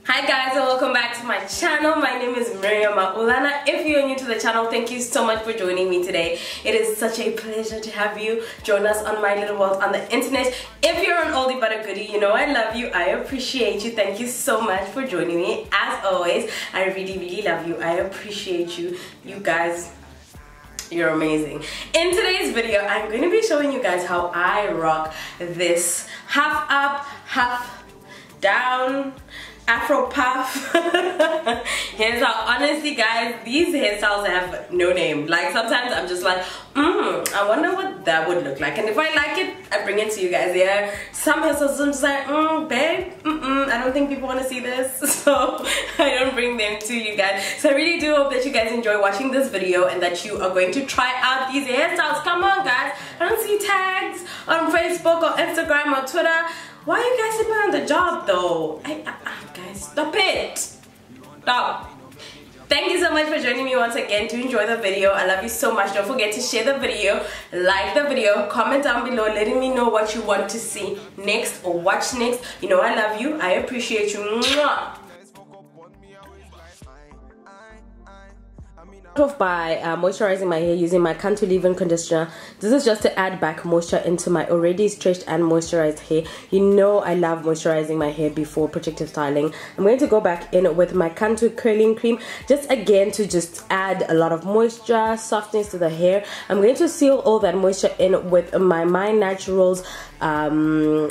Hi guys, and welcome back to my channel. My name is Miriam Maulana. If you're new to the channel, thank you so much for joining me today. It is such a pleasure to have you join us on my little world on the internet. If you're an oldie but a goodie, you know I love you, I appreciate you. Thank you so much for joining me. As always, I really love you. I appreciate you. You guys, you're amazing. In today's video, I'm going to be showing you guys how I rock this half up, half down Afro puff hairstyle. Honestly guys, these hairstyles have no name. Like sometimes I'm just like, I wonder what that would look like, and if I like it, I bring it to you guys. Yeah, some hairstyles I'm just like, babe, I don't think people want to see this, so I don't bring them to you guys. So I really do hope that you guys enjoy watching this video and that you are going to try out these hairstyles. Come on guys, I don't see tags on Facebook or Instagram or Twitter. Why are you guys sleeping on the job though? Guys, stop it. Stop. Thank you so much for joining me once again to enjoy the video. I love you so much. Don't forget to share the video, like the video, comment down below letting me know what you want to see next or watch next. You know I love you. I appreciate you. Mwah. Off by moisturizing my hair using my Cantu leave-in conditioner. This is just to add back moisture into my already stretched and moisturized hair. You know I love moisturizing my hair before protective styling. I'm going to go back in with my Cantu curling cream, just again to just add a lot of moisture, softness to the hair. I'm going to seal all that moisture in with my Naturals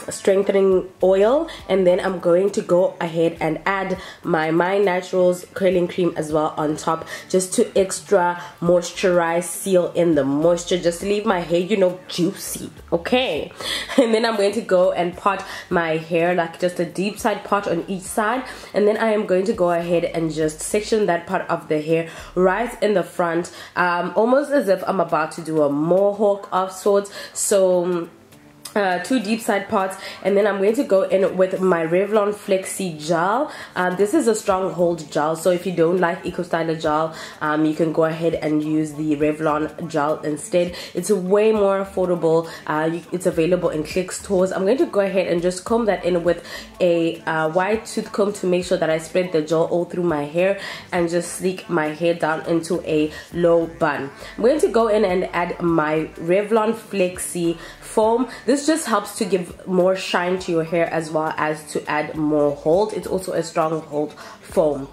strengthening oil, and then I'm going to go ahead and add my Naturals curling cream as well on top, just to extra moisturize, seal in the moisture, just to leave my hair, you know, juicy. Okay, and then I'm going to go and pot my hair, like just a deep side pot on each side, and then I am going to go ahead and just section that part of the hair right in the front, almost as if I'm about to do a mohawk of sorts. So two deep side pots, and then I'm going to go in with my Revlon Flexi gel. This is a strong hold gel, so if you don't like Eco Styler gel, you can go ahead and use the Revlon gel instead. It's way more affordable. It's available in Click stores. I'm going to go ahead and just comb that in with a wide tooth comb to make sure that I spread the gel all through my hair and just sleek my hair down into a low bun. I'm going to go in and add my Revlon Flexi foam. This just helps to give more shine to your hair as well as to add more hold. It's also a strong hold foam.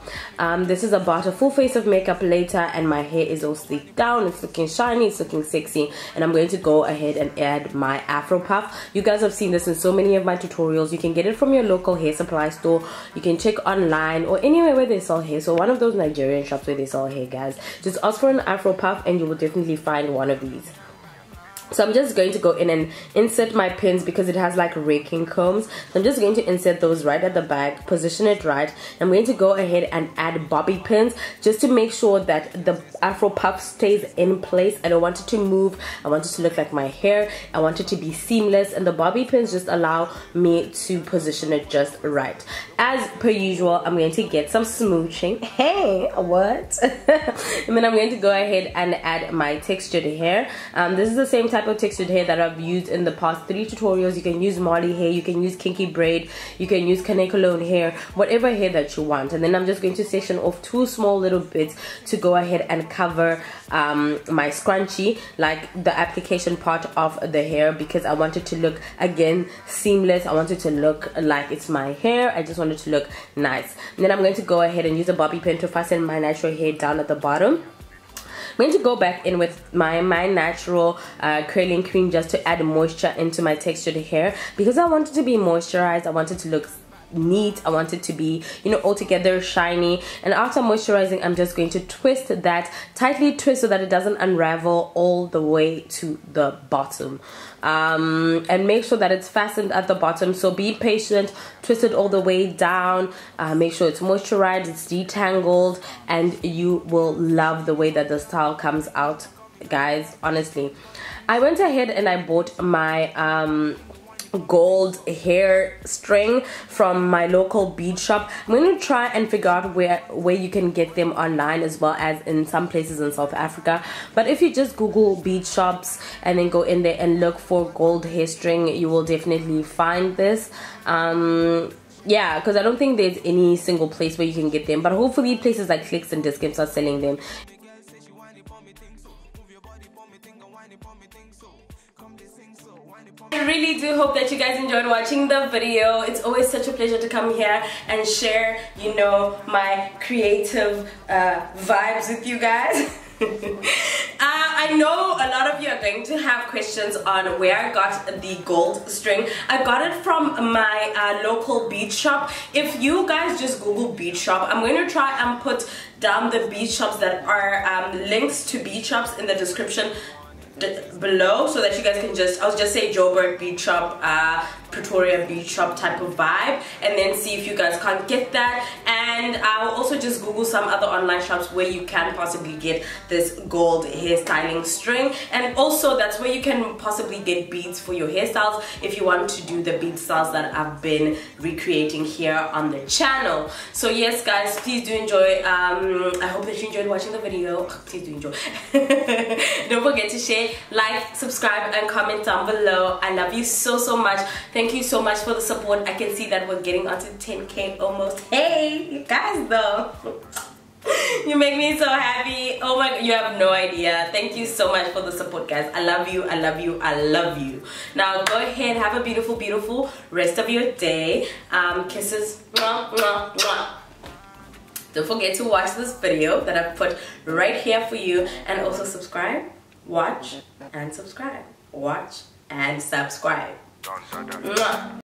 This is about a full face of makeup later, and my hair is all sleeked down. It's looking shiny, it's looking sexy, and I'm going to go ahead and add my Afro puff. You guys have seen this in so many of my tutorials. You can get it from your local hair supply store. You can check online or anywhere where they sell hair. So one of those Nigerian shops where they sell hair, guys, just ask for an Afro puff and you will definitely find one of these. So I'm just going to go in and insert my pins because it has like raking combs. So I'm just going to insert those right at the back, position it right. I'm going to go ahead and add bobby pins just to make sure that the Afro puff stays in place. I don't want it to move. I want it to look like my hair. I want it to be seamless, and the bobby pins just allow me to position it just right. As per usual, I'm going to get some smooching. Hey, what? And then I'm going to go ahead and add my textured hair. This is the same type of textured hair that I've used in the past 3 tutorials. You can use Molly hair, you can use kinky braid, you can use Kanekalone hair, whatever hair that you want. And then I'm just going to section off 2 small little bits to go ahead and cover my scrunchie, like the application part of the hair, because I want it to look, again, seamless. I want it to look like it's my hair. I just want it to look nice. And then I'm going to go ahead and use a bobby pin to fasten my natural hair down at the bottom. I'm going to go back in with my Natural curling cream just to add moisture into my textured hair, because I want it to be moisturized. I want it to look neat. I want it to be, you know, altogether shiny. And after moisturizing, I'm just going to twist that, tightly twist so that it doesn't unravel all the way to the bottom. And make sure that it's fastened at the bottom. So be patient, twist it all the way down, make sure it's moisturized, it's detangled, and you will love the way that the style comes out, guys. Honestly, I went ahead and I bought my gold hair string from my local bead shop. I'm going to try and figure out where you can get them online, as well as in some places in South Africa. But if you just Google bead shops and then go in there and look for gold hair string, you will definitely find this. Yeah, because I don't think there's any single place where you can get them, but hopefully places like Clicks and Discounts are selling them. I really do hope that you guys enjoyed watching the video. It's always such a pleasure to come here and share, you know, my creative vibes with you guys. I know a lot of you are going to have questions on where I got the gold string. I got it from my local bead shop. If you guys just Google bead shop, I'm going to try and put down the bead shops that are links to bead shops in the description below, so that you guys can just, I'll just say Joburg bead shop, Pretoria bead shop type of vibe, and then see if you guys can't get that. And I will also just Google some other online shops where you can possibly get this gold hairstyling string, and also that's where you can possibly get beads for your hairstyles if you want to do the bead styles that I've been recreating here on the channel. So yes guys, please do enjoy. I hope that you enjoyed watching the video. Please do enjoy. Don't forget to share, like, subscribe, and comment down below. I love you so much. Thank you so much for the support. I can see that we're getting onto 10K almost. Hey, you guys though. You make me so happy. Oh my god, you have no idea. Thank you so much for the support, guys. I love you, I love you, I love you. Now go ahead, have a beautiful rest of your day. Kisses. Mwah, mwah, mwah. Don't forget to watch this video that I've put right here for you, and also subscribe, watch, and subscribe. Watch and subscribe. Mwah.